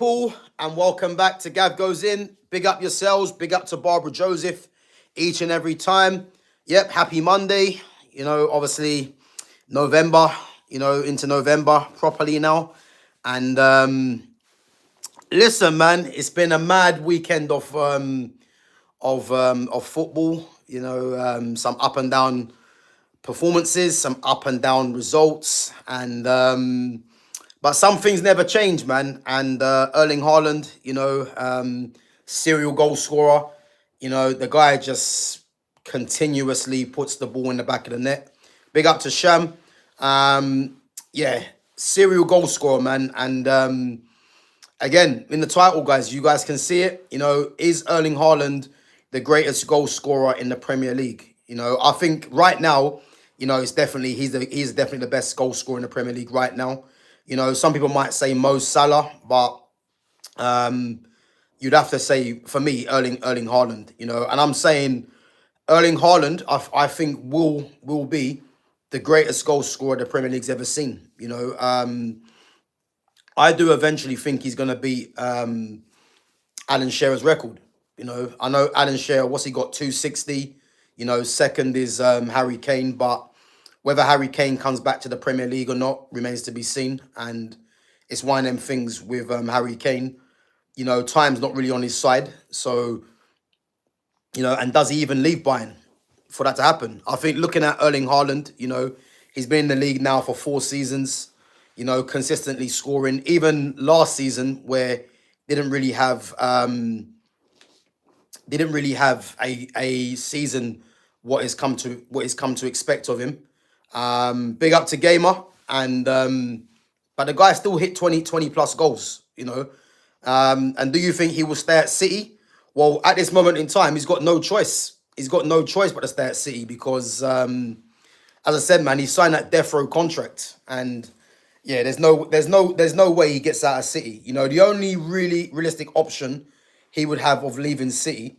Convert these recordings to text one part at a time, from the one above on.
Paul, and welcome back to Gav Goes In. Big up yourselves, big up to Barbara Joseph each and every time. Yep, happy Monday. Obviously, November, into November properly now. And listen, man, it's been a mad weekend of football. Some up and down performances, some up and down results, and but some things never change, man. And Erling Haaland, serial goal scorer. The guy just continuously puts the ball in the back of the net. Big up to Sham. Yeah, serial goal scorer, man. And again, in the title, guys, you guys can see it. Is Erling Haaland the greatest goal scorer in the Premier League? I think right now, it's definitely he's definitely the best goal scorer in the Premier League right now. Some people might say Mo Salah, but you'd have to say for me Erling Haaland. And I'm saying Erling Haaland, I think will be the greatest goal scorer the Premier League's ever seen. I do eventually think he's going to beat Alan Shearer's record. I know Alan Shearer, what's he got, 260? Second is Harry Kane, but whether Harry Kane comes back to the Premier League or not remains to be seen. And it's one of them things with Harry Kane. Time's not really on his side. So, and does he even leave Bayern for that to happen? I think looking at Erling Haaland, he's been in the league now for 4 seasons, consistently scoring. Even last season where didn't really have a season what is come to expect of him. Big up to Gamer, and but the guy still hit 20 plus goals, and do you think he will stay at City? Well, at this moment in time, he's got no choice. He's got no choice but to stay at City because, as I said, man, he signed that death row contract, and yeah, there's no way he gets out of City. The only really realistic option he would have of leaving City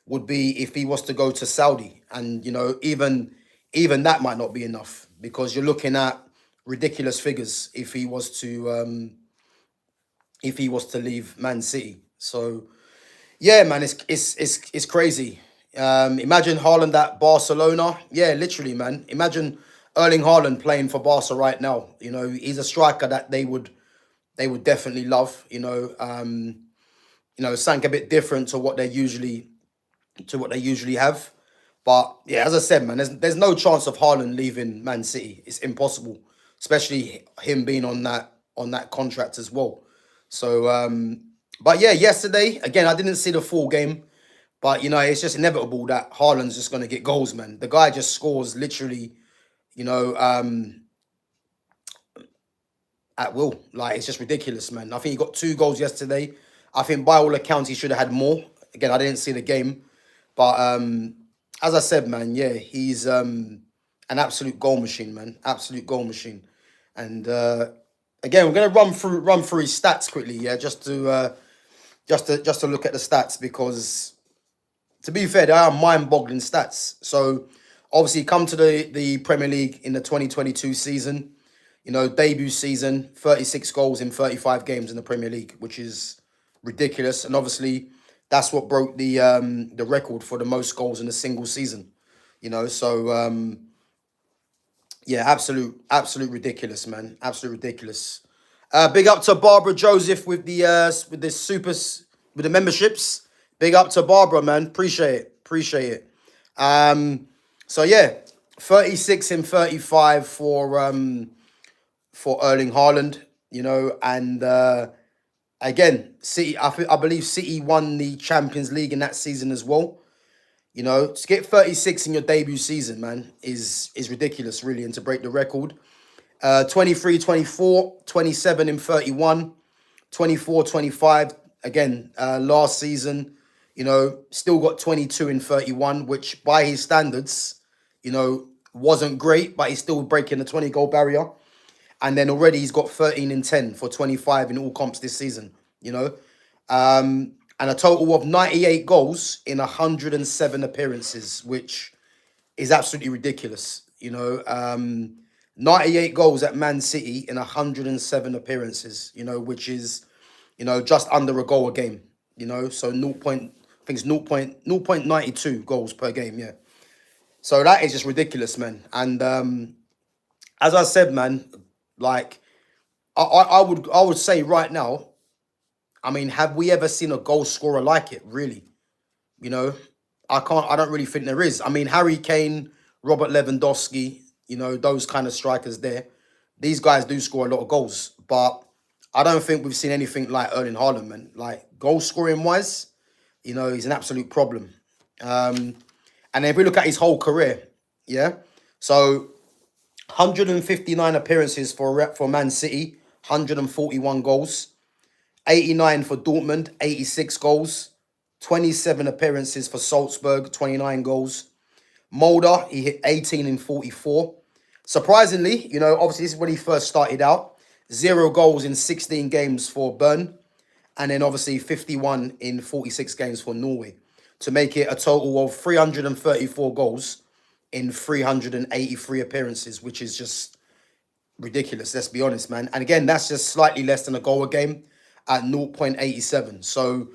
would be if he was to go to Saudi, and even that might not be enough because you're looking at ridiculous figures if he was to leave Man City. So yeah, man, it's crazy. Imagine Haaland at Barcelona. Yeah, literally, man. Imagine Erling Haaland playing for Barca right now. He's a striker that they would definitely love. Something a bit different to what they usually have. But yeah, as I said, man, there's no chance of Haaland leaving Man City. It's impossible, especially him being on that contract as well. So, but yeah, yesterday again, I didn't see the full game, but it's just inevitable that Haaland's just going to get goals, man. The guy just scores literally, at will. Like, it's just ridiculous, man. I think he got 2 goals yesterday. I think by all accounts he should have had more. Again, I didn't see the game, but as I said, man, yeah, he's an absolute goal machine, man. Absolute goal machine. And again, we're gonna run through his stats quickly, yeah, just to look at the stats because, to be fair, they are mind-boggling stats. So obviously, come to the Premier League in the 2022 season, debut season, 36 goals in 35 games in the Premier League, which is ridiculous. And obviously, that's what broke the record for the most goals in a single season. So yeah, absolute ridiculous, man. Absolute ridiculous. Big up to Barbara Joseph with the memberships. Big up to Barbara, man. Appreciate it. So yeah, 36 and 35 for Erling Haaland, and again, City, I believe City won the Champions League in that season as well. To get 36 in your debut season, man, is ridiculous, really, and to break the record. 23, 24, 27 and 31, 24, 25. Again, last season, still got 22 and 31, which by his standards, wasn't great, but he's still breaking the 20 goal barrier. And then already he's got 13 and 10 for 25 in all comps this season, and a total of 98 goals in 107 appearances, which is absolutely ridiculous. 98 goals at Man City in 107 appearances, which is just under a goal a game. So 0. I think it's 0.92 goals per game. Yeah. So that is just ridiculous, man. And as I said, man, like I would say right now, I mean, have we ever seen a goal scorer like it? Really? You know, I don't really think there is. I mean, Harry Kane, Robert Lewandowski, those kind of strikers there. These guys do score a lot of goals, but I don't think we've seen anything like Erling Haaland, man. Like goal scoring wise, he's an absolute problem. And if we look at his whole career, yeah, so 159 appearances for Man City, 141 goals. 89 for Dortmund, 86 goals. 27 appearances for Salzburg, 29 goals. Mulder, he hit 18 in 44. Surprisingly, obviously this is when he first started out. 0 goals in 16 games for Bern. And then obviously 51 in 46 games for Norway. To make it a total of 334 goals in 383 appearances, which is just ridiculous, let's be honest, man. And again, that's just slightly less than a goal a game at 0.87. So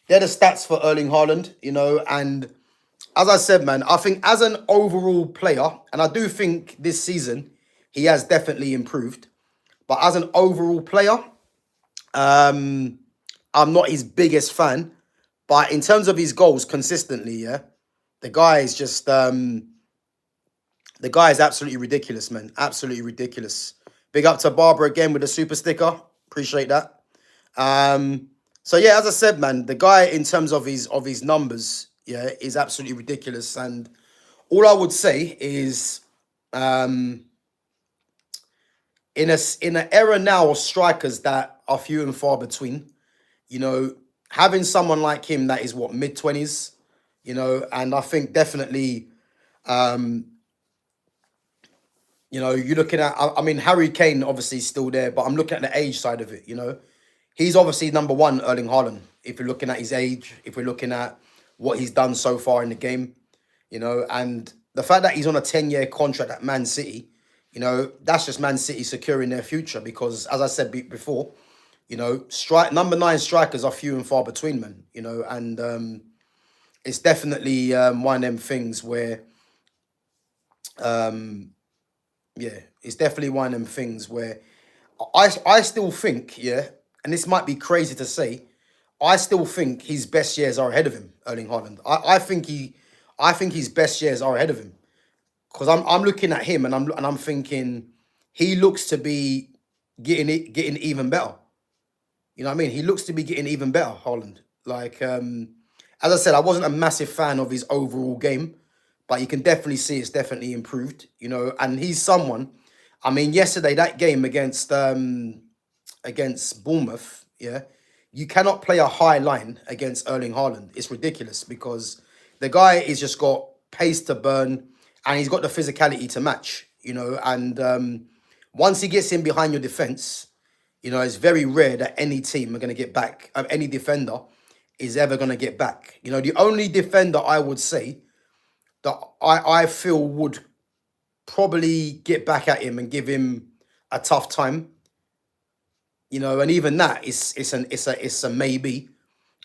they're the stats for Erling Haaland, and as I said, man, I think as an overall player, and I do think this season he has definitely improved, but as an overall player, I'm not his biggest fan. But in terms of his goals consistently, yeah, the guy is just the guy is absolutely ridiculous, man. Absolutely ridiculous. Big up to Barbara again with the super sticker. Appreciate that. So yeah, as I said, man, the guy in terms of his numbers, yeah, is absolutely ridiculous. And all I would say is, in an era now of strikers that are few and far between, having someone like him that is what mid-20s, and I think definitely, you're looking at. I mean, Harry Kane obviously is still there, but I'm looking at the age side of it. He's obviously number one, Erling Haaland. If you're looking at his age, if we're looking at what he's done so far in the game, and the fact that he's on a 10-year contract at Man City, that's just Man City securing their future because, as I said before, number 9 strikers are few and far between, man. And it's definitely one of them things where, it's definitely one of them things where I still think, yeah, and this might be crazy to say, I still think his best years are ahead of him, Erling Haaland. I think his best years are ahead of him because I'm looking at him and I'm thinking he looks to be getting even better. You know what I mean? He looks to be getting even better, Haaland. Like as I said, I wasn't a massive fan of his overall game, but you can definitely see it's definitely improved. And he's someone. I mean, yesterday that game against Bournemouth, yeah, you cannot play a high line against Erling Haaland. It's ridiculous because the guy has just got pace to burn and he's got the physicality to match, and once he gets in behind your defence, it's very rare that any team are going to get back, any defender is ever going to get back. The only defender I would say that I feel would probably get back at him and give him a tough time, and even that is it's a maybe.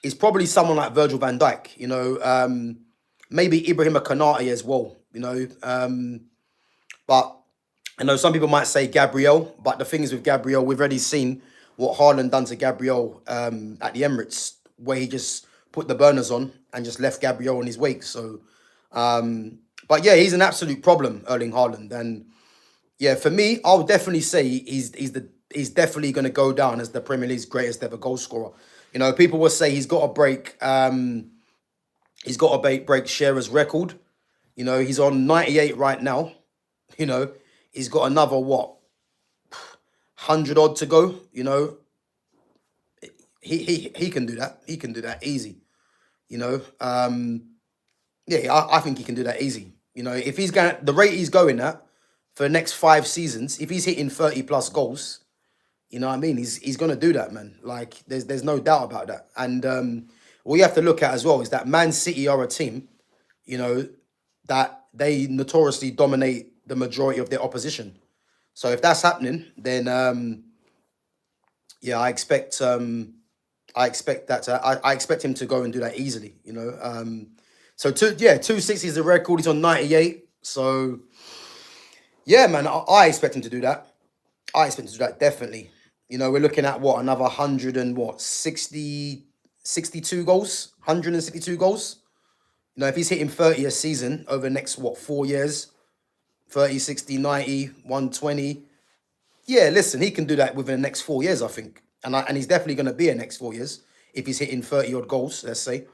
It's probably someone like Virgil van Dijk, maybe Ibrahim Konate as well, but some people might say Gabriel, but the thing is with Gabriel, we've already seen what Haaland done to Gabriel at the Emirates, where he just put the burners on and just left Gabriel in his wake. So, but yeah, he's an absolute problem, Erling Haaland, and yeah, for me, I would definitely say he's definitely going to go down as the Premier League's greatest ever goal scorer. People will say he's got to break Shearer's record. He's on 98 right now. He's got another 100 odd to go. He can do that. He can do that easy. Yeah, I think he can do that easy. If he's going the rate he's going at for the next 5 seasons, if he's hitting 30 plus goals, you know what I mean? He's gonna do that, man. Like there's no doubt about that. And what you have to look at as well is that Man City are a team, that they notoriously dominate the majority of their opposition. So if that's happening, then yeah, I expect I expect that I expect him to go and do that easily. So 260 is the record. He's on 98. So yeah, man, I expect him to do that. I expect him to do that definitely. We're looking at what, another 100 and what, 62 goals, 162 goals. If he's hitting 30 a season over the next, what, 4 years, 30, 60, 90, 120. Yeah, listen, he can do that within the next 4 years, I think. And he's definitely going to be in the next 4 years if he's hitting 30 odd goals, let's say.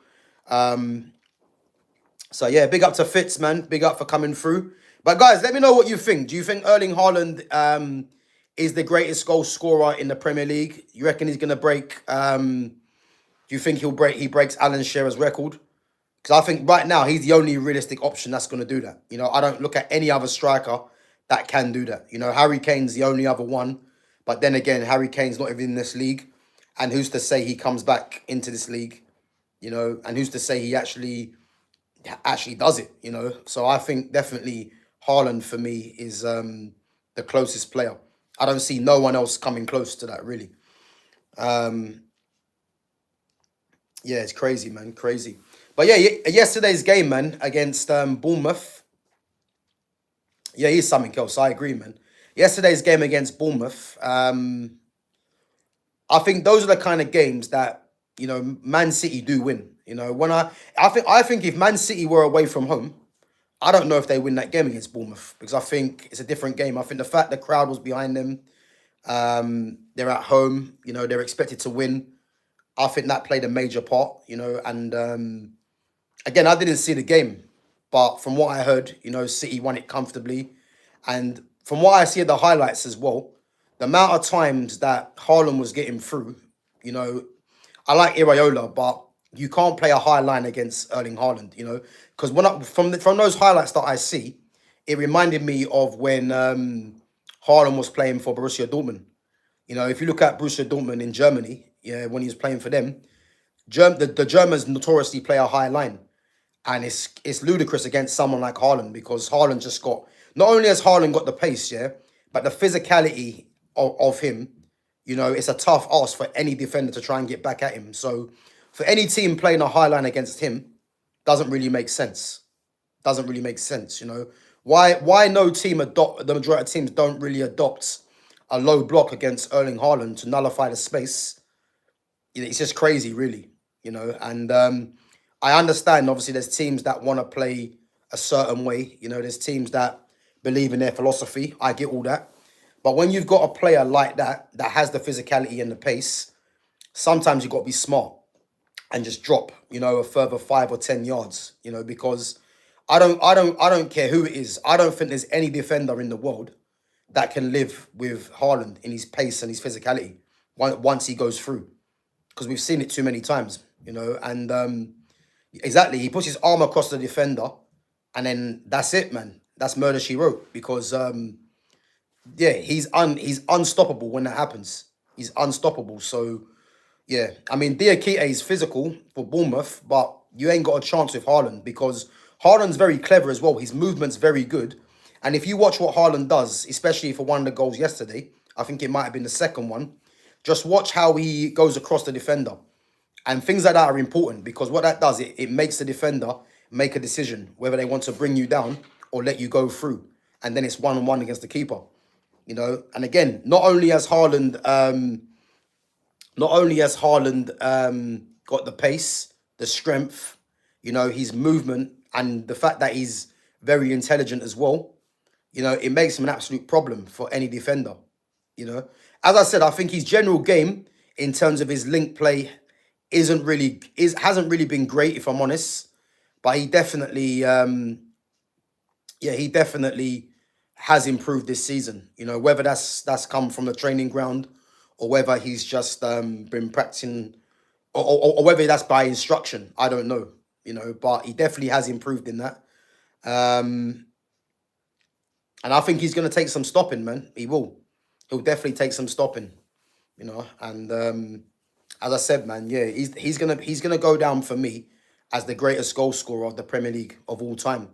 So yeah, big up to Fitz, man. Big up for coming through. But guys, let me know what you think. Do you think Erling Haaland is the greatest goal scorer in the Premier League? You reckon he's going to break... do you think he breaks Alan Shearer's record? Because I think right now he's the only realistic option that's going to do that. I don't look at any other striker that can do that. Harry Kane's the only other one. But then again, Harry Kane's not even in this league. And who's to say he comes back into this league? And who's to say he actually does it? So I think definitely Haaland for me is the closest player. I don't see no one else coming close to that, really. Yeah, it's crazy, man. Crazy. But yeah, yesterday's game, man, against Bournemouth. Yeah, he's something else. I agree, man. Yesterday's game against Bournemouth. I think those are the kind of games that, Man City do win. I think if Man City were away from home, I don't know if they win that game against Bournemouth, because I think it's a different game. I think the fact the crowd was behind them, they're at home, they're expected to win. I think that played a major part, and again, I didn't see the game, but from what I heard, City won it comfortably. And from what I see of the highlights as well, the amount of times that Haaland was getting through, I like Iraola, but you can't play a high line against Erling Haaland, because from those highlights that I see, it reminded me of when Haaland was playing for Borussia Dortmund. If you look at Borussia Dortmund in Germany, when he was playing for them, the Germans notoriously play a high line. And it's ludicrous against someone like Haaland, because Haaland just got... Not only has Haaland got the pace, but the physicality of him, it's a tough ask for any defender to try and get back at him. So for any team playing a high line against him, doesn't really make sense. Doesn't really make sense, Why no team the majority of teams don't really adopt a low block against Erling Haaland to nullify the space? It's just crazy, really, and I understand, obviously, there's teams that want to play a certain way. There's teams that believe in their philosophy. I get all that. But when you've got a player like that has the physicality and the pace, sometimes you've got to be smart and just drop, a further 5 or 10 yards, because I don't care who it is. I don't think there's any defender in the world that can live with Haaland in his pace and his physicality once he goes through, because we've seen it too many times, and exactly, he puts his arm across the defender, and then that's it, man. That's murder she wrote, because he's unstoppable when that happens. He's unstoppable. So yeah, I mean, Diakite is physical for Bournemouth, but you ain't got a chance with Haaland, because Haaland's very clever as well. His movement's very good. And if you watch what Haaland does, especially for one of the goals yesterday, I think it might have been the second one, just watch how he goes across the defender. And things like that are important, because what that does, it makes the defender make a decision whether they want to bring you down or let you go through. And then it's 1-on-1 against the keeper. And again, not only has Haaland got the pace, the strength, his movement, and the fact that he's very intelligent as well, it makes him an absolute problem for any defender. As I said, I think his general game in terms of his link play hasn't really been great, if I'm honest. But he definitely has improved this season. Whether that's come from the training ground, or whether he's just been practicing, or whether that's by instruction, I don't know. But he definitely has improved in that. And I think he's going to take some stopping, man. He will. He'll definitely take some stopping. And as I said, man, yeah, he's gonna go down for me as the greatest goal scorer of the Premier League of all time.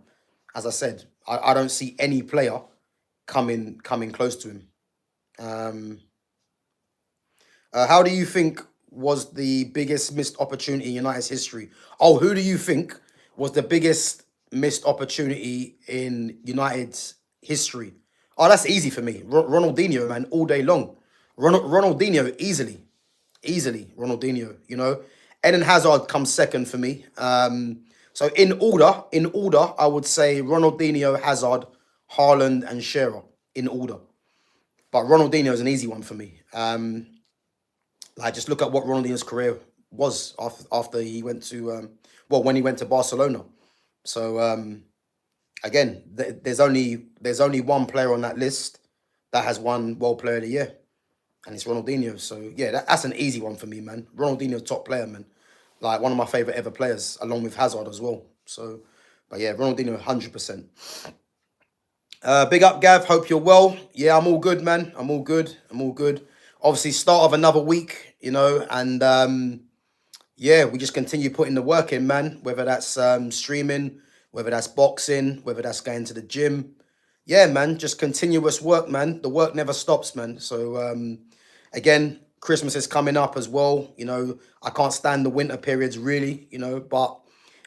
As I said, I don't see any player coming close to him. How do you think was the biggest missed opportunity in United's history? Oh, who do you think was the biggest missed opportunity in United's history? Oh, that's easy for me. Ronaldinho, man, all day long. Ronaldinho, easily. Ronaldinho, you know. Eden Hazard comes second for me. So in order, I would say Ronaldinho, Hazard, Haaland, and Shearer in order. But Ronaldinho is an easy one for me. Like, just look at what Ronaldinho's career was after he went to when he went to Barcelona. So again, there's only one player on that list that has won World Player of the Year, and it's Ronaldinho. So yeah, that's an easy one for me, man. Ronaldinho, top player, man. Like, one of my favorite ever players, along with Hazard as well. So, but yeah, Ronaldinho, 100%. Big up, Gav. Hope you're well. Yeah, I'm all good, man. I'm all good. Obviously, start of another week, you know, and yeah, we just continue putting the work in, man. Whether that's streaming, whether that's boxing, whether that's going to the gym. Yeah, man, just continuous work, man. The work never stops, man. So again, Christmas is coming up as well. You know, I can't stand the winter periods, really, you know, but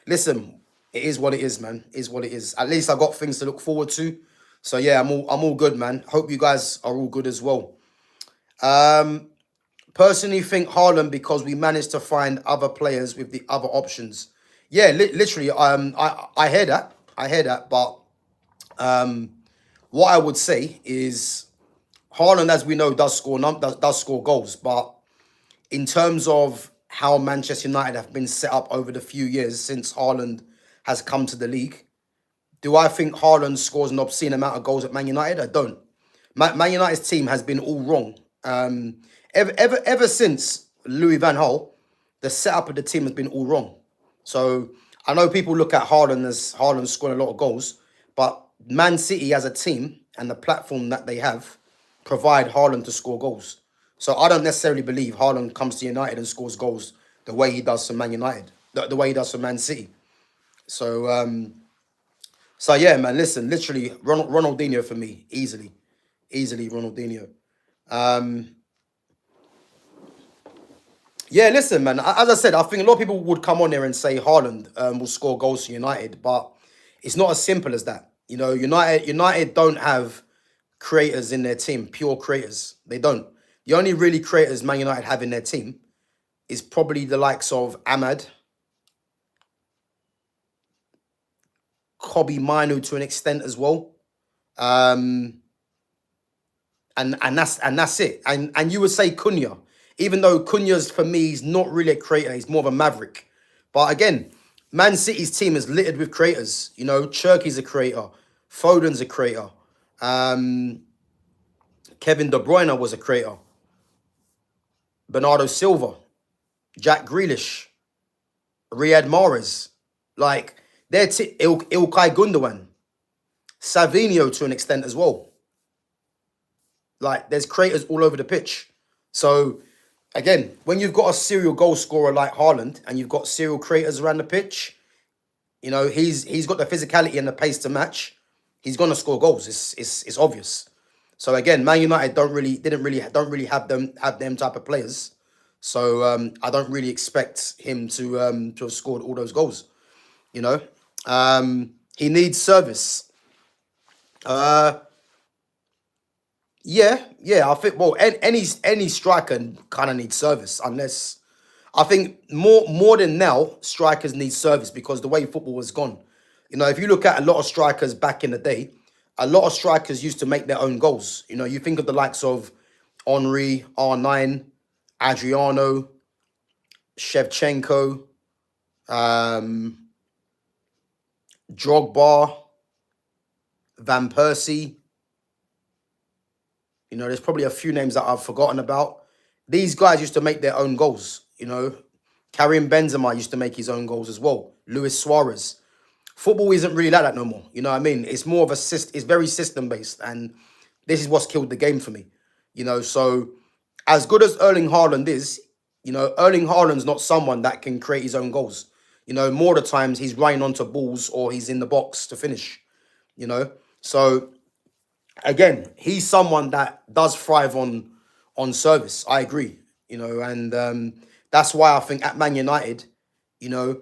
listen, it is what it is, man. It is what it is. At least I got things to look forward to. So yeah, I'm all good, man. Hope you guys are all good as well. Personally think Haaland, because we managed to find other players with the other options. Yeah, literally. I hear that. But what I would say is Haaland, as we know, does score goals. But in terms of how Manchester United have been set up over the few years since Haaland has come to the league, do I think Haaland scores an obscene amount of goals at Man United? I don't. Man United's team has been all wrong. Ever since Louis van Gaal, the setup of the team has been all wrong. So I know people look at Haaland as Haaland scoring a lot of goals, but Man City as a team and the platform that they have provide Haaland to score goals. So I don't necessarily believe Haaland comes to United and scores goals the way he does for Man United, the way he does for Man City. So so yeah, man, listen, literally Ronaldinho for me, easily Ronaldinho. Yeah, listen, man. As I said, I think a lot of people would come on there and say Haaland will score goals for United, but it's not as simple as that. You know, United don't have creators in their team, pure creators. They don't. The only really creators Man United have in their team is probably the likes of Ahmad, Kobe Minu to an extent as well. And that's it. And you would say Cunha, even though Cunha's for me he's not really a creator, he's more of a maverick. But again, Man City's team is littered with creators. You know, Cherky's a creator, Foden's a creator, Kevin De Bruyne was a creator, Bernardo Silva, Jack Grealish, Riyad Mahrez, like they're Ilkay Gundogan, Savinho to an extent as well. Like, there's creators all over the pitch. So again, when you've got a serial goal scorer like Haaland and you've got serial creators around the pitch, you know, he's got the physicality and the pace to match. He's gonna score goals. It's obvious. So again, Man United don't really have them type of players. So I don't really expect him to have scored all those goals. You know, he needs service. Yeah. I think, well, any striker kind of needs service, unless I think more than now, strikers need service because the way football has gone. You know, if you look at a lot of strikers back in the day, a lot of strikers used to make their own goals. You know, you think of the likes of Henry, R9, Adriano, Shevchenko, Drogba, Van Persie. You know, there's probably a few names that I've forgotten about. These guys used to make their own goals. You know, Karim Benzema used to make his own goals as well. Luis Suarez. Football isn't really like that no more. You know what I mean? It's more of it's very system based, and this is what's killed the game for me. You know, so as good as Erling Haaland is, you know, Erling Haaland's not someone that can create his own goals. You know, more of the times he's running onto balls or he's in the box to finish. You know, so again, he's someone that does thrive on service. I agree. You know, and That's why I think at Man United, you know,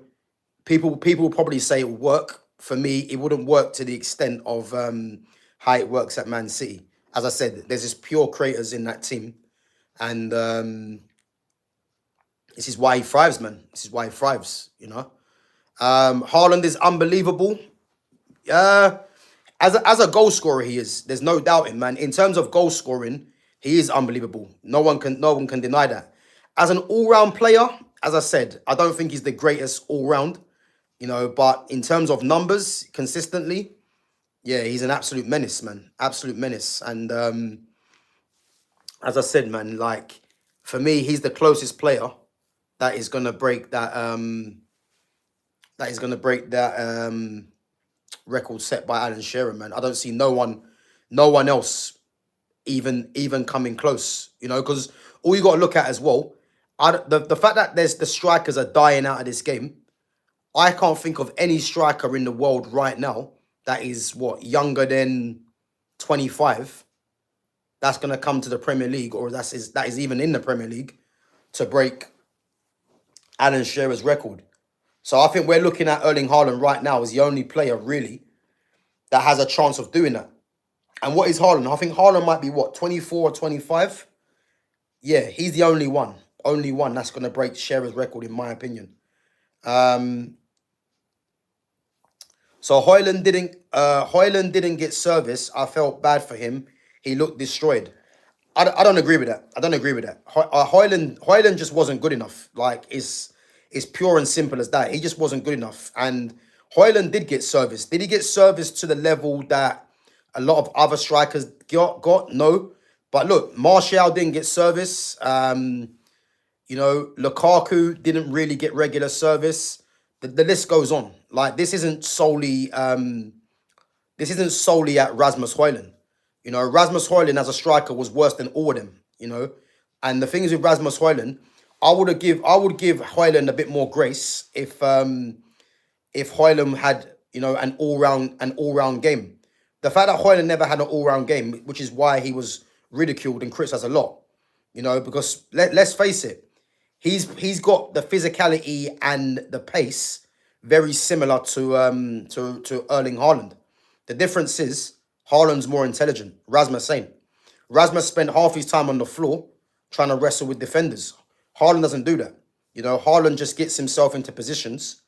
people will probably say it will work. For me, it wouldn't work to the extent of how it works at Man City. As I said, there's just pure creators in that team, and this is why he thrives, man. This is why he thrives. Haaland is unbelievable. Uh, as a goal scorer, he is. There's no doubting, man. In terms of goal scoring, he is unbelievable. No one can deny that. As an all-round player, as I said, I don't think he's the greatest all-round, but in terms of numbers, consistently, yeah, he's an absolute menace, man. Absolute menace. And as I said, man, like for me, he's the closest player that is gonna break that record set by Alan Shearer, man. I don't see no one else even coming close, because all you got to look at as well, the fact that the strikers are dying out of this game. I can't think of any striker in the world right now that is younger than 25 that's gonna come to the Premier League, or that is even in the Premier League to break Alan Shearer's record. So I think we're looking at Erling Haaland right now as the only player really that has a chance of doing that. And what is Haaland? I think Haaland might be 24 or 25. Yeah, he's the only one that's going to break Shearer's record, in my opinion. So Højlund didn't get service. I felt bad for him. He looked destroyed. I don't agree with that. Højlund just wasn't good enough. Like it's pure and simple as that. He just wasn't good enough. And Højlund did get service. Did he get service to the level that a lot of other strikers got? No. But look, Martial didn't get service. Lukaku didn't really get regular service. The list goes on. Like this isn't solely at Rasmus Højlund. Rasmus Højlund as a striker was worse than all of them. And the thing is with Rasmus Højlund, I would give Højlund a bit more grace if Højlund had an all-round game. The fact that Højlund never had an all-round game, which is why he was ridiculed and criticized a lot, because let's face it, he's got the physicality and the pace very similar to Erling Haaland. The difference is Haaland's more intelligent. Rasmus ain't. Rasmus spent half his time on the floor trying to wrestle with defenders. Haaland doesn't do that. Haaland just gets himself into positions,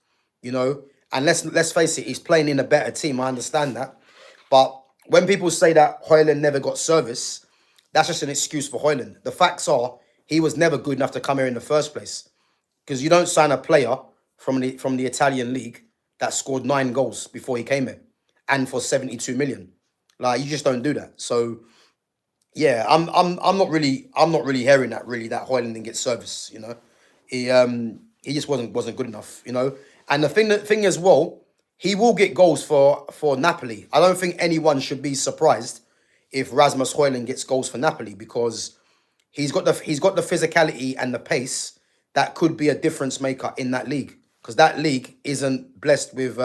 and let's face it, he's playing in a better team. I understand that. But when people say that Højlund never got service, that's just an excuse for Højlund. The facts are he was never good enough to come here in the first place. Because you don't sign a player from the Italian league that scored 9 goals before he came here and for 72 million. Like you just don't do that. So yeah, I'm not really hearing that Højlund didn't get service, He just wasn't good enough, And the thing as well, he will get goals for Napoli. I don't think anyone should be surprised if Rasmus Højlund gets goals for Napoli, because he's got the physicality and the pace that could be a difference maker in that league, because that league isn't blessed with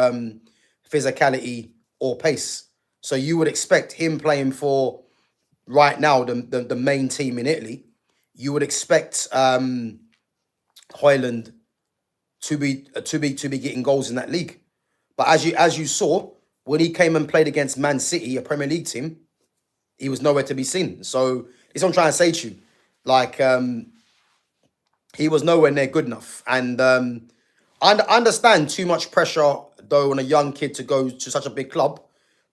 physicality or pace. So you would expect him playing for right now the main team in Italy. You would expect Højlund to be getting goals in that league. But as you saw, when he came and played against Man City, a Premier League team, he was nowhere to be seen. So this is what I'm trying to say to you. Like he was nowhere near good enough. And I understand too much pressure though on a young kid to go to such a big club.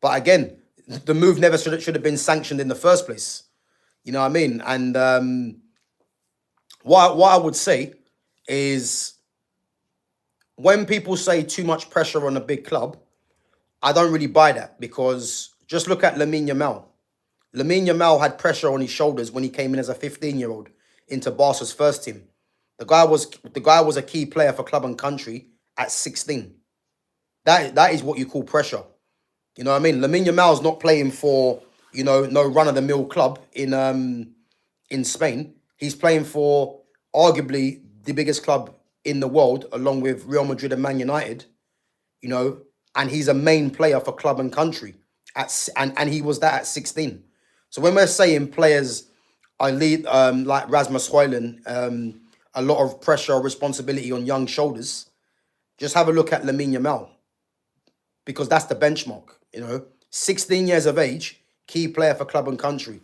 But again, the move never should have been sanctioned in the first place. You know what I mean? And what I would say is, when people say too much pressure on a big club, I don't really buy that, because just look at Lamine Yamal. Lamine Yamal had pressure on his shoulders when he came in as a 15-year-old into Barca's first team. The guy was a key player for club and country at 16. That is what you call pressure. You know what I mean? Lamine Yamal's not playing for, no run-of-the-mill club in Spain. He's playing for arguably the biggest club in the world, along with Real Madrid and Man United, and he's a main player for club and country and he was that at 16. So when we're saying players like Rasmus Højlund a lot of pressure or responsibility on young shoulders, just have a look at Lamine Yamal, because that's the benchmark. 16 years of age, key player for club and country.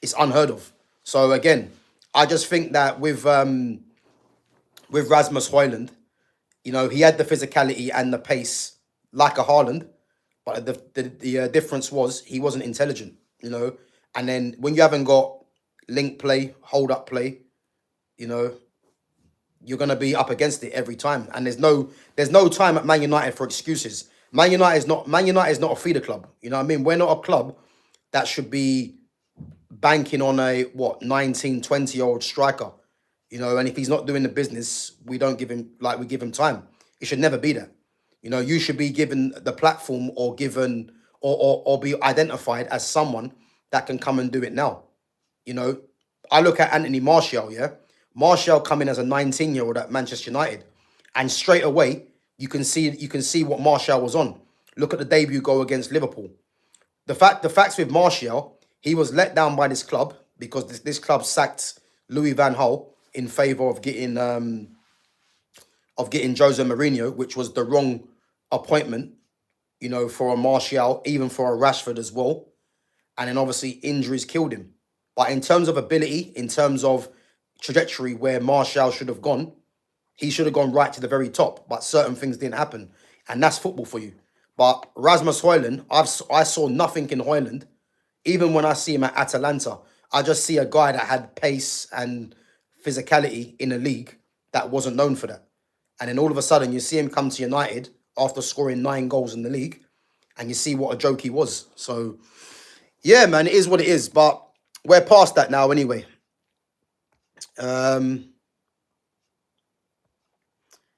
It's unheard of. So again, I just think that with Rasmus Højlund, he had the physicality and the pace like a Haaland, but the difference was he wasn't intelligent. And then when you haven't got link play, hold up play, you know, you're gonna be up against it every time. And there's no time at Man United for excuses. Man United is not a feeder club. You know what I mean? We're not a club that should be banking on a 19, 20-year-old striker. And if he's not doing the business, we don't give him we give him time. It should never be that. You should be given the platform or given or be identified as someone that can come and do it now. I look at Anthony Martial, yeah? Martial coming as a 19-year-old at Manchester United, and straight away you can see what Martial was on. Look at the debut goal against Liverpool. The facts with Martial, he was let down by this club because this club sacked Louis van Gaal in favour of getting Jose Mourinho, which was the wrong appointment, for a Martial, even for a Rashford as well. And then obviously injuries killed him. But in terms of ability, in terms of trajectory where Martial should have gone, he should have gone right to the very top. But certain things didn't happen. And that's football for you. But Rasmus Højlund, I saw nothing in Højlund. Even when I see him at Atalanta, I just see a guy that had pace and physicality in a league that wasn't known for that. And then all of a sudden, you see him come to United after scoring 9 goals in the league, and you see what a joke he was. So, yeah, man, it is what it is. But we're past that now anyway.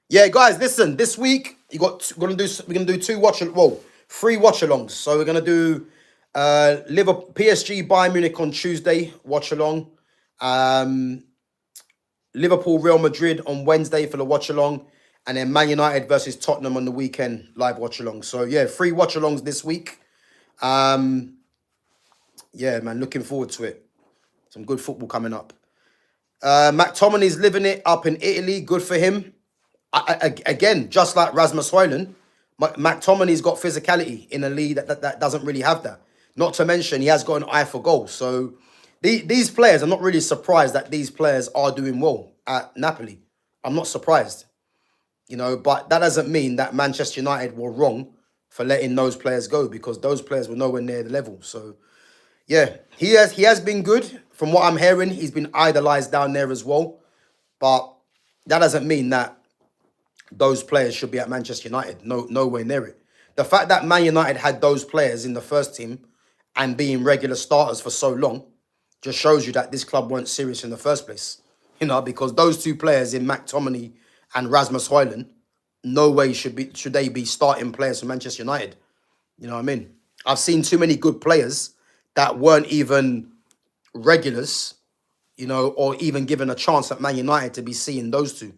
Yeah, guys, listen. This week we're gonna do 3 watch-alongs. So we're gonna do Liverpool, PSG, Bayern Munich on Tuesday, watch-along. Liverpool, Real Madrid on Wednesday for the watch-along. And then Man United versus Tottenham on the weekend, live watch-along. So, yeah, 3 watch-alongs this week. Yeah, man, looking forward to it. Some good football coming up. McTominay's living it up in Italy. Good for him. Again, just like Rasmus Højlund, McTominay's got physicality in a league that doesn't really have that. Not to mention, he has got an eye for goal. So, these players, I'm not really surprised that these players are doing well at Napoli. I'm not surprised. But that doesn't mean that Manchester United were wrong for letting those players go, because those players were nowhere near the level. So, yeah, he has been good. From what I'm hearing, he's been idolised down there as well. But that doesn't mean that those players should be at Manchester United. Nowhere near it. The fact that Man United had those players in the first team and being regular starters for so long just shows you that this club weren't serious in the first place. Because those 2 players in McTominay and Rasmus Højlund, no way should they be starting players for Manchester United. You know what I mean? I've seen too many good players that weren't even regulars, or even given a chance at Man United to be seeing those 2,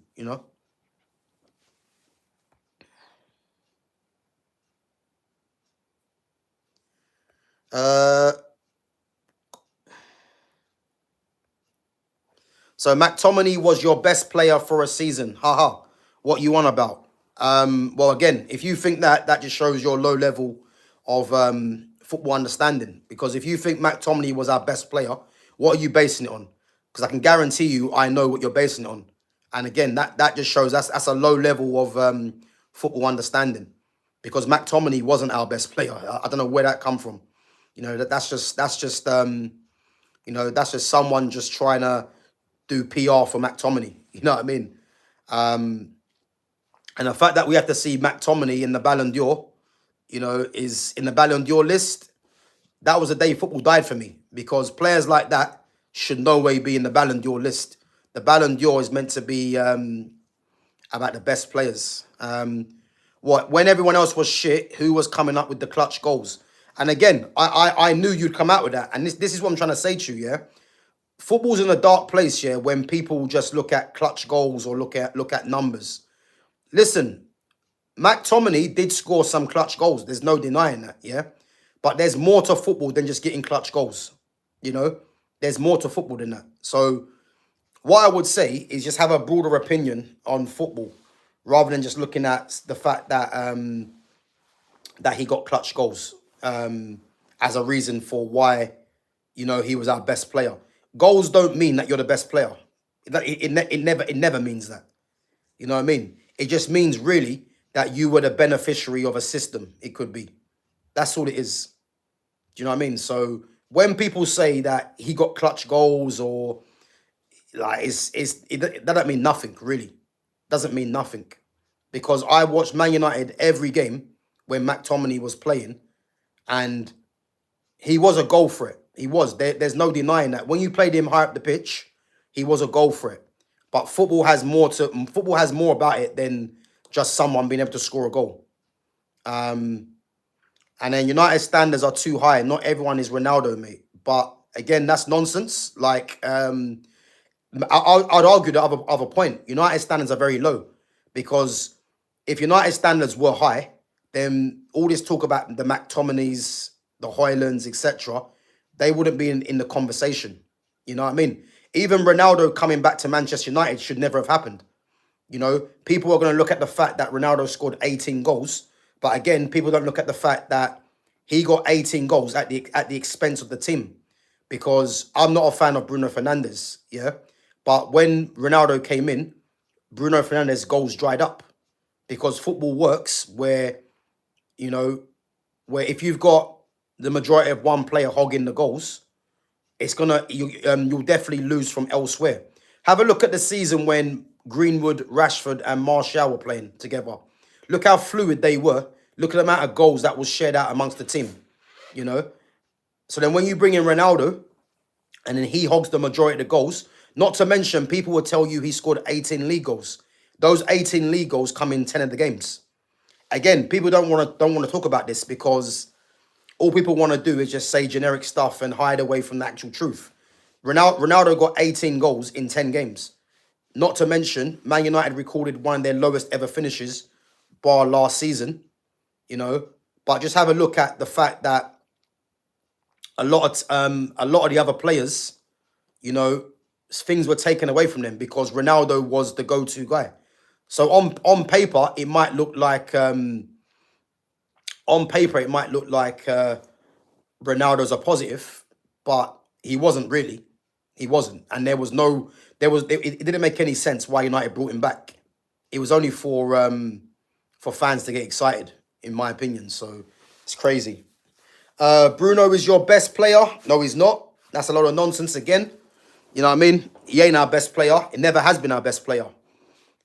So McTominay was your best player for a season. Haha. What you on about? Well, again, if you think that just shows your low level of football understanding. Because if you think McTominay was our best player, what are you basing it on? Because I can guarantee you I know what you're basing it on. And again, that just shows that's a low level of football understanding. Because McTominay wasn't our best player. I don't know where that come from. That's just someone just trying to do PR for McTominay. You know what I mean? And the fact that we have to see McTominay in the Ballon d'Or, is in the Ballon d'Or list, that was the day football died for me. Because players like that should no way be in the Ballon d'Or list. The Ballon d'Or is meant to be about the best players. When everyone else was shit, who was coming up with the clutch goals? And again, I knew you'd come out with that. And this is what I'm trying to say to you, yeah? Football's in a dark place, yeah, when people just look at clutch goals or look at numbers. Listen, McTominay did score some clutch goals. There's no denying that, yeah? But there's more to football than just getting clutch goals, There's more to football than that. So what I would say is just have a broader opinion on football rather than just looking at the fact that that he got clutch goals as a reason for why, he was our best player. Goals don't mean that you're the best player. It never means that. You know what I mean? It just means really that you were the beneficiary of a system. It could be. That's all it is. Do you know what I mean? So when people say that he got clutch goals or like that don't mean nothing really. Doesn't mean nothing. Because I watched Man United every game when McTominay was playing, and he was a goal threat. He was. There's no denying that. When you played him high up the pitch, he was a goal threat. But football has more about it than just someone being able to score a goal. And then United standards are too high. Not everyone is Ronaldo, mate. But again, that's nonsense. Like I'd argue the other point. United standards are very low because if United standards were high, then all this talk about the McTominays, the Haalands, etc., they wouldn't be in the conversation. You know what I mean? Even Ronaldo coming back to Manchester United should never have happened. People are going to look at the fact that Ronaldo scored 18 goals. But again, people don't look at the fact that he got 18 goals at the expense of the team. Because I'm not a fan of Bruno Fernandes, yeah? But when Ronaldo came in, Bruno Fernandes' goals dried up. Because football works where if you've got the majority of one player hogging the goals, you'll definitely lose from elsewhere. Have a look at the season when Greenwood, Rashford, and Martial were playing together. Look how fluid they were. Look at the amount of goals that was shared out amongst the team. So then when you bring in Ronaldo, and then he hogs the majority of the goals, not to mention people will tell you he scored 18 league goals. Those 18 league goals come in 10 of the games. Again, people don't want to talk about this because all people want to do is just say generic stuff and hide away from the actual truth. Ronaldo got 18 goals in 10 games. Not to mention, Man United recorded one of their lowest ever finishes, bar last season. But just have a look at the fact that a lot of the other players, things were taken away from them because Ronaldo was the go-to guy. So on paper, it might look like Ronaldo's a positive, but he wasn't really. He wasn't, and it didn't make any sense why United brought him back. It was only for fans to get excited, in my opinion. So it's crazy. Bruno is your best player? No, he's not. That's a lot of nonsense again. You know what I mean? He ain't our best player. It never has been our best player.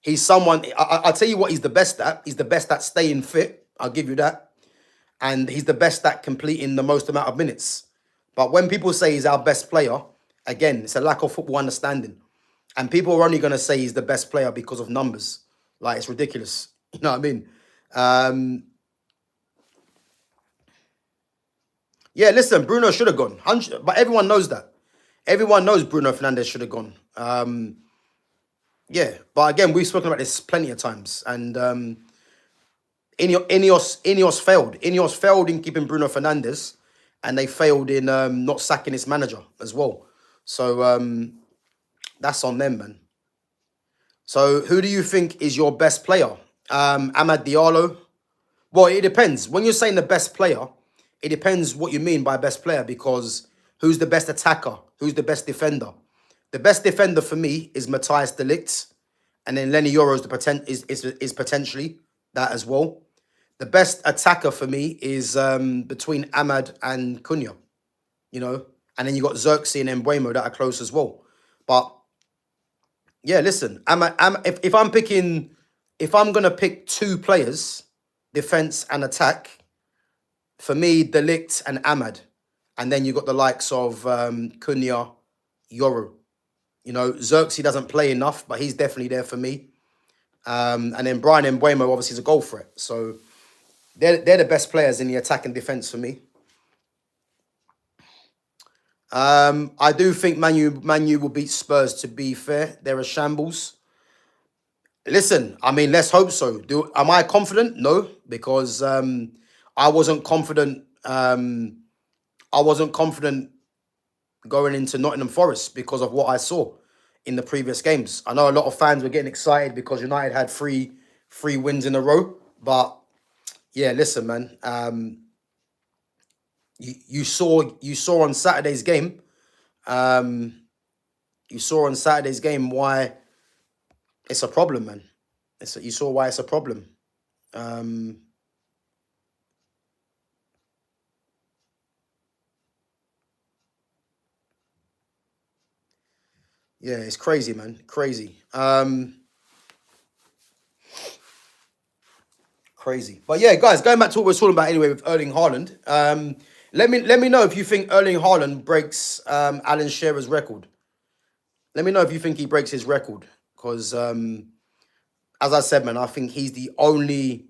He's someone, I'll tell you what he's the best at. He's the best at staying fit. I'll give you that. And he's the best at completing the most amount of minutes. But when people say he's our best player, again, it's a lack of football understanding. And people are only going to say he's the best player because of numbers. Like, it's ridiculous. You know what I mean? Yeah, listen, Bruno should have gone. But everyone knows that. Everyone knows Bruno Fernandes should have gone. Yeah, but again, we've spoken about this plenty of times. And Ineos failed. Ineos failed in keeping Bruno Fernandes. And they failed in not sacking his manager as well. So that's on them, man. So who do you think is your best player? Amad Diallo? Well, it depends. When you're saying the best player, it depends what you mean by best player, because who's the best attacker? Who's the best defender? The best defender for me is Matthias de Ligt, and then Lenny Yoro is potentially that as well. The best attacker for me is between Ahmad and Cunha, and then you got Xerxes and Mbuemo that are close as well. But yeah, listen, if I'm gonna pick two players, defense and attack, for me, de Ligt and Ahmad, and then you got the likes of Cunha, Yoro. Xerxes doesn't play enough, but he's definitely there for me. And then Brian Mbuemo obviously is a goal threat. So they're the best players in the attack and defence for me. I do think Man U will beat Spurs, to be fair. They're a shambles. Listen, I mean, let's hope so. Am I confident? No, because I wasn't confident. I wasn't confident going into Nottingham Forest because of what I saw. in the previous games. I know a lot of fans were getting excited because United had three wins in a row, but yeah, listen, man. You saw on Saturday's game. Um, you saw on Saturday's game why it's a problem, man. You saw why it's a problem. Um, yeah, it's crazy, man. Crazy. Crazy. But yeah, guys, going back to what we're talking about anyway with Erling Haaland. Let me know if you think Erling Haaland breaks Alan Shearer's record. Let me know if you think he breaks his record. Because as I said, man, I think he's the only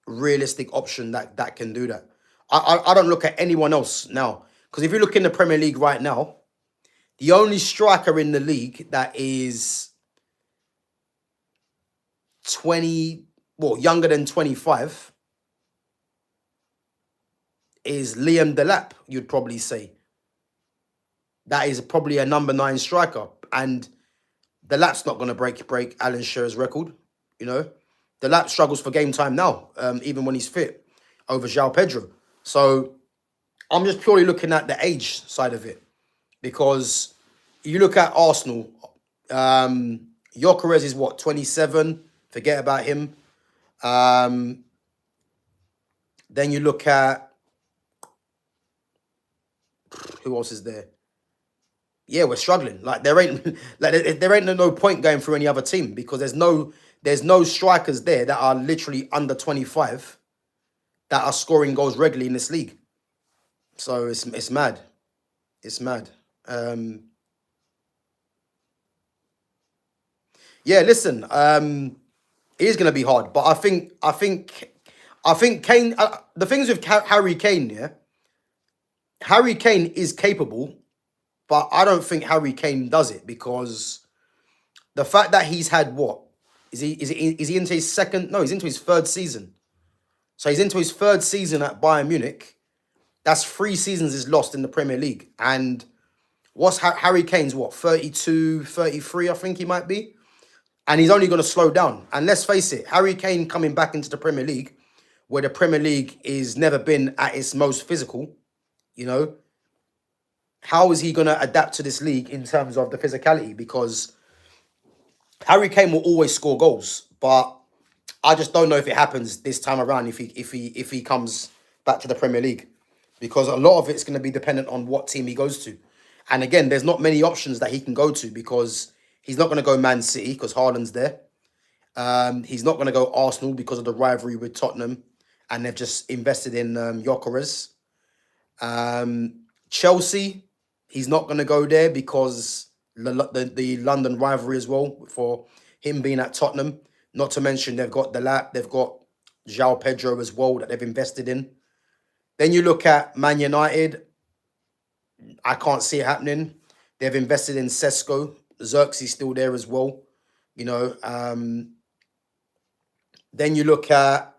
realistic option that can do that. I don't look at anyone else now. Because if you look in the Premier League right now, the only striker in the league that is 20, well, younger than 25 is Liam Delap, you'd probably say. That is probably a number 9 striker. And Delap's not going to break Alan Shearer's record, you know. Delap struggles for game time now, even when he's fit, over João Pedro. So I'm just purely looking at the age side of it. Because you look at Arsenal, Gyökeres is what, 27? Forget about him. Then you look at, who else is there? Yeah, we're struggling. Like there ain't no point going through any other team because there's no strikers there that are literally under 25 that are scoring goals regularly in this league. So it's mad. It's mad. Yeah, listen, it is going to be hard, but I think Kane. The things with Harry Kane, yeah, Harry Kane is capable, but I don't think Harry Kane does it because the fact that he's had what is he into his second? No, he's into his third season. So he's into his third season at Bayern Munich. That's 3 seasons he's lost in the Premier League, and what's Harry Kane's what 32, 33, I think he might be. And he's only going to slow down. And let's face it, Harry Kane coming back into the Premier League, where the Premier League is never been at its most physical, you know, how is he going to adapt to this league in terms of the physicality? Because Harry Kane will always score goals, but I just don't know if it happens this time around if he comes back to the Premier League, because a lot of it's going to be dependent on what team he goes to. And again, there's not many options that he can go to because he's not going to go Man City because Haaland's there. He's not going to go Arsenal because of the rivalry with Tottenham, and they've just invested in Gyökeres. Chelsea, he's not going to go there because the London rivalry as well for him being at Tottenham. Not to mention they've got they've got João Pedro as well that they've invested in. Then you look at Man United. I can't see it happening. They've invested in Sesko. Xerxes still there as well, you know. Then you look at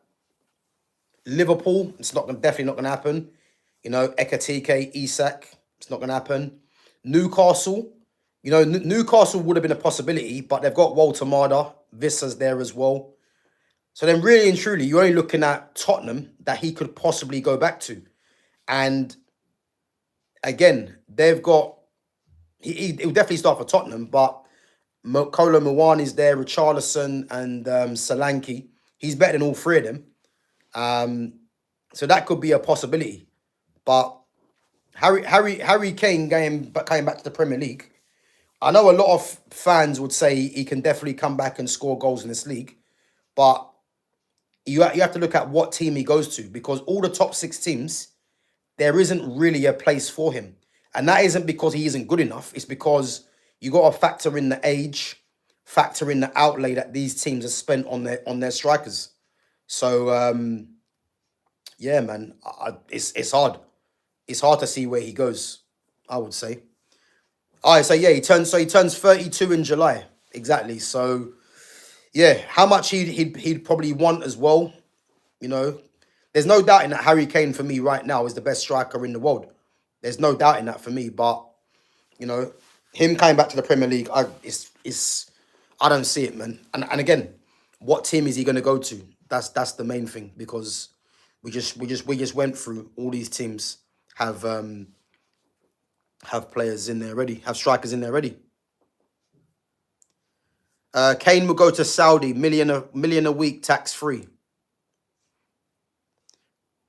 Liverpool. It's definitely not going to happen. You know, Ekatike, Isak. It's not going to happen. Newcastle. You know, Newcastle would have been a possibility, but they've got Walter Marder. Vissa's there as well. So then really and truly, you're only looking at Tottenham that he could possibly go back to. And again, they've got... He'll definitely start for Tottenham, but Kolo Muani is there, Richarlison and Solanke. He's better than all 3 of them. So that could be a possibility. But Harry Kane came back to the Premier League. I know a lot of fans would say he can definitely come back and score goals in this league, but you have to look at what team he goes to, because all the top 6 teams, there isn't really a place for him. And that isn't because he isn't good enough. It's because you got to factor in the age, factor in the outlay that these teams have spent on their strikers. So yeah, man, it's hard. It's hard to see where he goes, I would say. All right, so yeah, he turns 32 in July, exactly. So yeah, how much he'd probably want as well, you know. There's no doubt in that Harry Kane for me right now is the best striker in the world. There's no doubt in that for me, but, you know, him coming back to the Premier League, I don't see it, man. And again, what team is he going to go to? That's the main thing, because we just went through all these teams have players in there already, have strikers in there already. Kane will go to Saudi, million a week, tax free.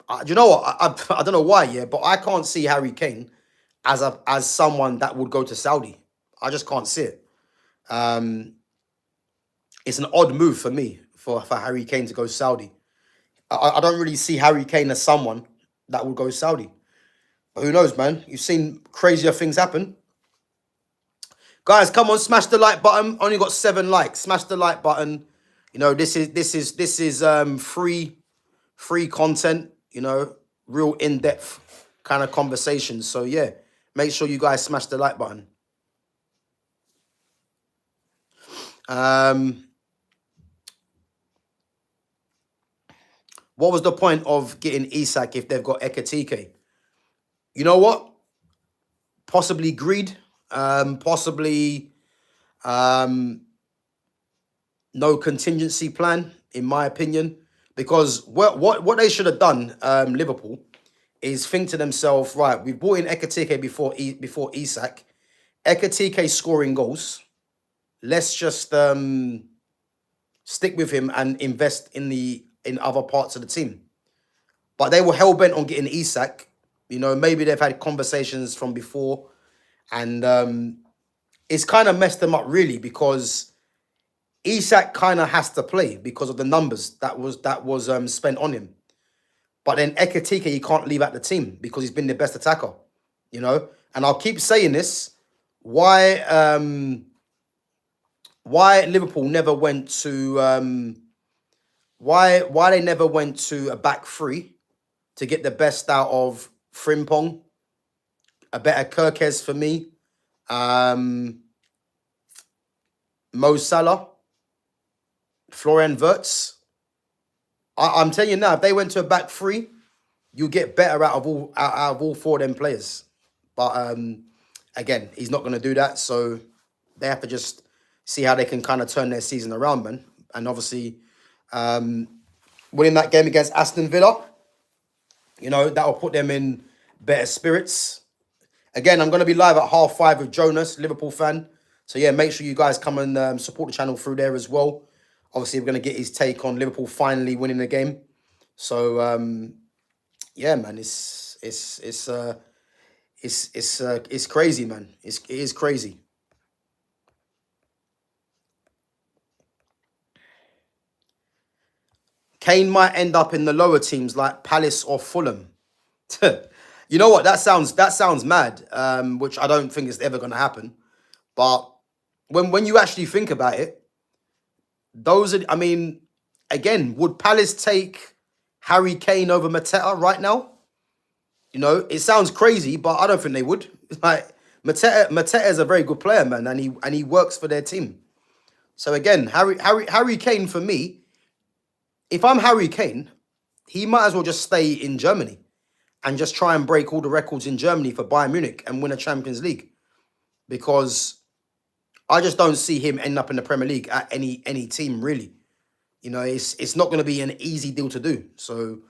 Do you know what? I don't know why, yeah, but I can't see Harry Kane as someone that would go to Saudi. I just can't see it. It's an odd move for me for Harry Kane to go Saudi. I don't really see Harry Kane as someone that would go Saudi. But who knows, man? You've seen crazier things happen. Guys, come on, smash the like button. Only got 7 likes. Smash the like button. You know, this is free content, you know, real in-depth kind of conversations. So yeah, make sure you guys smash the like button. What was the point of getting Isak if they've got Ekatike? You know what? Possibly greed. Possibly no contingency plan, in my opinion. Because what they should have done, Liverpool, is think to themselves, right, we've brought in Ekatike before Isak. Ekatike scoring goals. Let's just stick with him and invest in other parts of the team. But they were hell-bent on getting Isak. You know, maybe they've had conversations from before. And it's kind of messed them up, really, because Isak kind of has to play because of the numbers that was spent on him. But then Ekatike, you can't leave out the team because he's been the best attacker, you know. And I'll keep saying this: why Liverpool never went to why they never went to a back three to get the best out of Frimpong, a better Kirkes for me, Mo Salah, Florian Wirtz. I'm telling you now, if they went to a back three, you get better out of all 4 of them players. But again, he's not going to do that, so they have to just see how they can kind of turn their season around, man. And obviously, winning that game against Aston Villa, you know, that will put them in better spirits. Again, I'm going to be live at 5:30 with Jonas, Liverpool fan. So yeah, make sure you guys come and support the channel through there as well. Obviously, we're going to get his take on Liverpool finally winning the game. So yeah, man, it's crazy, man. It is crazy. Kane might end up in the lower teams like Palace or Fulham. You know what? That sounds mad. Which I don't think is ever going to happen. But when you actually think about it, those are. I mean, again, would Palace take Harry Kane over Mateta right now? You know, it sounds crazy, but I don't think they would. Like Mateta is a very good player, man, and he works for their team. So again, Harry Kane for me. If I'm Harry Kane, he might as well just stay in Germany and just try and break all the records in Germany for Bayern Munich and win a Champions League. Because I just don't see him end up in the Premier League at any team, really. You know, it's not going to be an easy deal to do. So,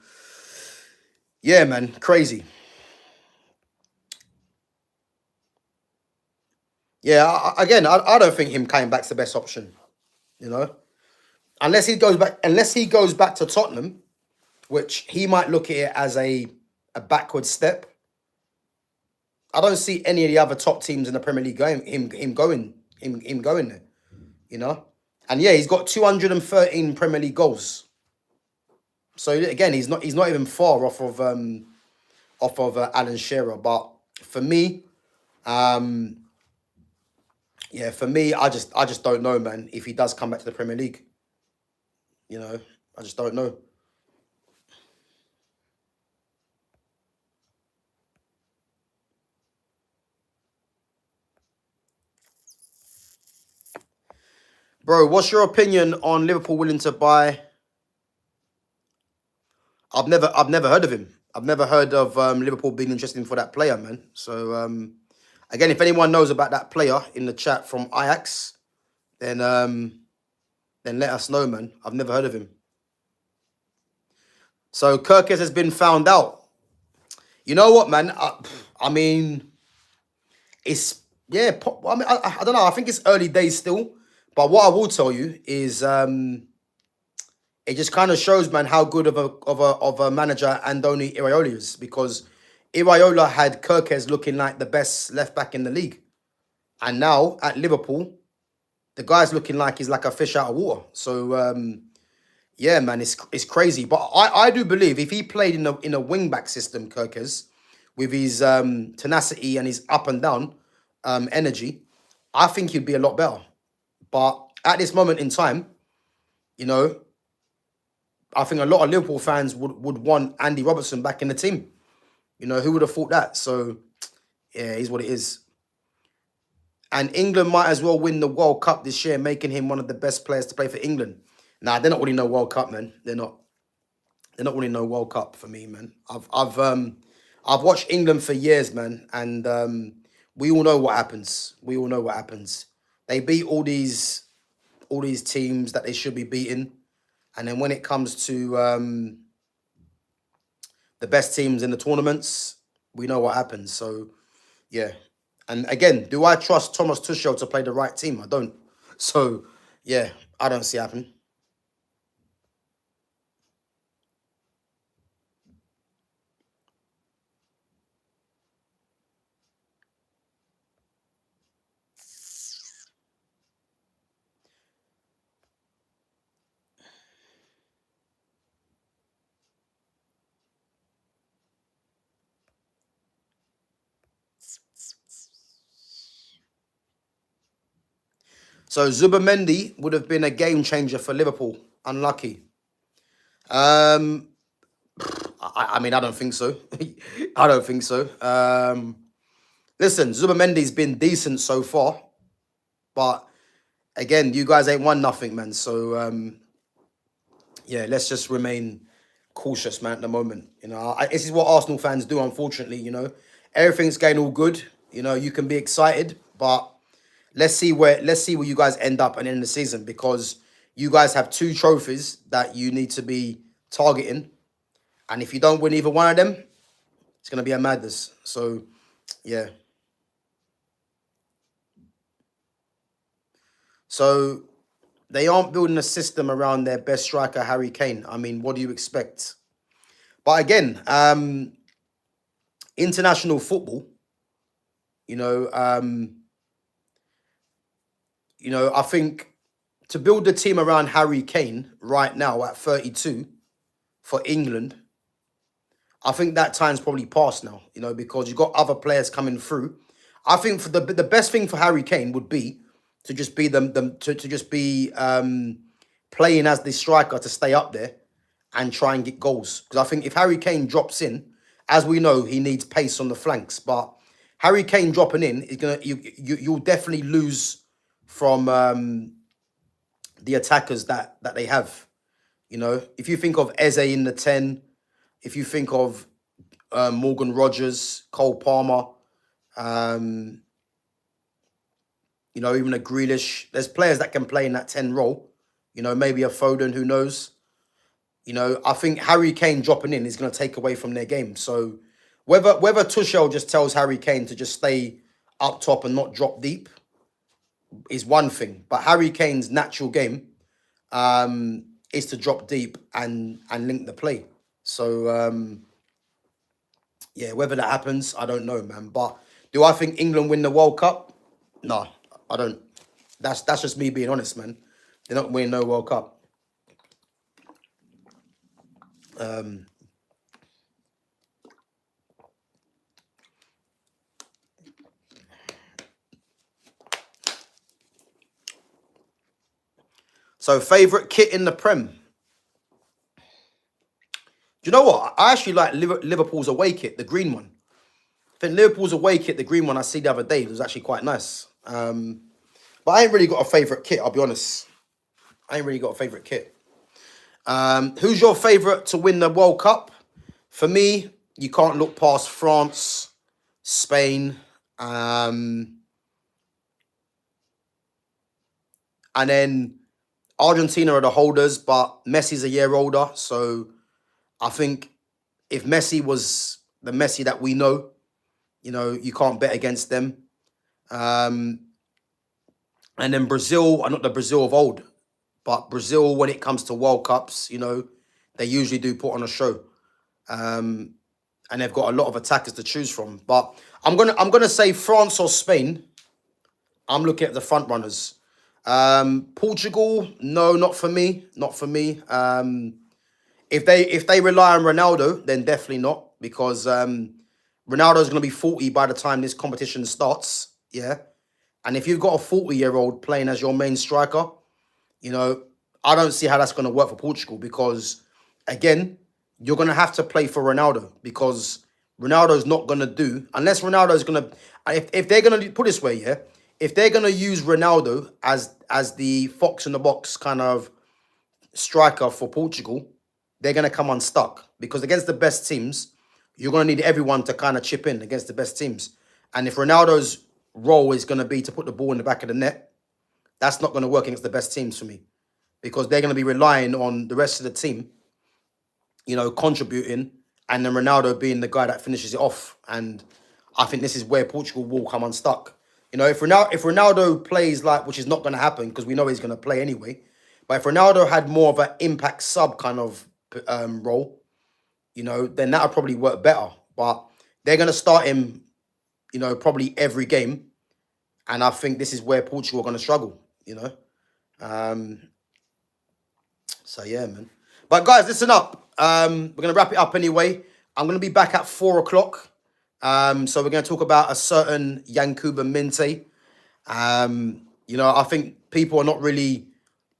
yeah, man, crazy. Yeah, I don't think him coming back's the best option, you know. Unless he goes back to Tottenham, which he might look at it as a backward step. I don't see any of the other top teams in the Premier League going there, you know. And yeah, he's got 213 Premier League goals. So again, he's not even far off of Alan Shearer. But for me, yeah, for me, I just don't know, man. If he does come back to the Premier League. You know, I just don't know. Bro, what's your opinion on Liverpool willing to buy? I've never heard of him. I've never heard of Liverpool being interested for that player, man. So Again, if anyone knows about that player in the chat from Ajax, then let us know, man. I've never heard of him. So Kirkes has been found out. You know what, man? I mean, it's yeah. I mean, I don't know. I think it's early days still. But what I will tell you is, it just kind of shows, man, how good of a manager Andoni Iraola is, because Iraola had Kirkes looking like the best left back in the league, and now at Liverpool, the guy's looking like he's like a fish out of water. So yeah, man, it's crazy. But I do believe if he played in a wing back system, Kirkes, with his tenacity and his up and down energy, I think he'd be a lot better. But at this moment in time, you know, I think a lot of Liverpool fans would want Andy Robertson back in the team. You know, who would have thought that? So, yeah, it is what it is. And England might as well win the World Cup this year, making him one of the best players to play for England. Nah, they're not winning no World Cup, man. They're not. They're not winning no World Cup for me, man. I've watched England for years, man, and we all know what happens. We all know what happens. They beat all these teams that they should be beating, and then when it comes to the best teams in the tournaments, we know what happens. So, yeah. And again, do I trust Thomas Tuchel to play the right team? I don't. So, yeah, I don't see it happen. So Zubamendi would have been a game changer for Liverpool. Unlucky. I mean, I don't think so. I don't think so. Listen, Zubamendi's been decent so far, but again, you guys ain't won nothing, man. So yeah, let's just remain cautious, man. At the moment, you know, this is what Arsenal fans do. Unfortunately, you know, everything's going all good. You know, you can be excited, but let's see where you guys end up at the end of the season, because you guys have 2 trophies that you need to be targeting, and if you don't win either one of them, it's gonna be a madness. So, yeah. So they aren't building a system around their best striker, Harry Kane. I mean, what do you expect? But again, international football, you know, I think to build the team around Harry Kane right now at 32 for England, I think that time's probably past now, you know, because you've got other players coming through. I think for the best thing for Harry Kane would be to just be playing as the striker to stay up there and try and get goals. Because I think if Harry Kane drops in, as we know, he needs pace on the flanks. But Harry Kane dropping in is you'll definitely lose from the attackers that they have. You know, if you think of Eze in the 10, if you think of Morgan Rogers, Cole Palmer, you know, even a Grealish, there's players that can play in that 10 role. You know, maybe a Foden, who knows? You know, I think Harry Kane dropping in is going to take away from their game. So whether Tuchel just tells Harry Kane to just stay up top and not drop deep is one thing. But Harry Kane's natural game is to drop deep and link the play. So, yeah, whether that happens, I don't know, man. But do I think England win the World Cup? No, I don't. That's just me being honest, man. They're not winning no World Cup. So, favourite kit in the Prem? Do you know what? I actually like Liverpool's away kit, the green one. I think Liverpool's away kit, the green one I see the other day, was actually quite nice. But I ain't really got a favourite kit, I'll be honest. I ain't really got a favourite kit. Who's your favourite to win the World Cup? For me, you can't look past France, Spain, Um, and then Argentina are the holders, but Messi's a year older. So I think if Messi was the Messi that we know, you can't bet against them. Um, and then Brazil are not the Brazil of old, but Brazil, when it comes to World Cups, they usually do put on a show. Um, and they've got a lot of attackers to choose from. But I'm gonna say France or Spain. I'm looking at the front runners. Portugal, no, not for me. Not for me. If they rely on Ronaldo, then definitely not, because Ronaldo's going to be 40 by the time this competition starts. Yeah, and if you've got a 40-year-old playing as your main striker, you know, I don't see how that's going to work for Portugal, because again, you're going to have to play for Ronaldo, because Ronaldo's not going to do, unless Ronaldo's going to, if they're going to put it this way, yeah, if they're going to use Ronaldo as the fox in the box kind of striker for Portugal, they're going to come unstuck, because against the best teams, you're going to need everyone to kind of chip in against the best teams. And if Ronaldo's role is going to be to put the ball in the back of the net, that's not going to work against the best teams for me, because they're going to be relying on the rest of the team, contributing, and then Ronaldo being the guy that finishes it off. And I think this is where Portugal will come unstuck. If Ronaldo plays like, which is not going to happen because we know he's going to play anyway, but if Ronaldo had more of an impact sub kind of role, then that would probably work better. But they're going to start him, probably every game. And I think this is where Portugal are going to struggle. Um, so, yeah, man. But, guys, listen up. We're going to wrap it up anyway. I'm going to be back at 4 o'clock. So we're going to talk about a certain Yankuba Minte. I think people are not really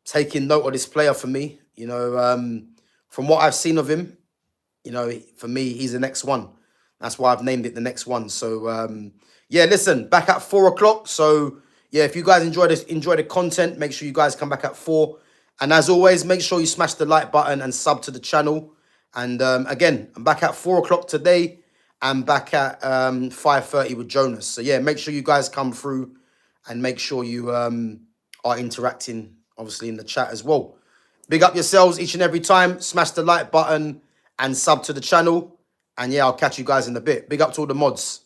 taking note of this player for me. From what I've seen of him, for me, he's the next one. That's why I've named it the next one. So, yeah, listen, back at 4 o'clock. So, yeah, if you guys enjoy the content, make sure you guys come back at 4. And as always, make sure you smash the like button and sub to the channel. And again, I'm back at 4 o'clock today. I'm back at 5:30 with Jonas. So, yeah, make sure you guys come through and make sure you are interacting, obviously, in the chat as well. Big up yourselves each and every time. Smash the like button and sub to the channel. And, yeah, I'll catch you guys in a bit. Big up to all the mods.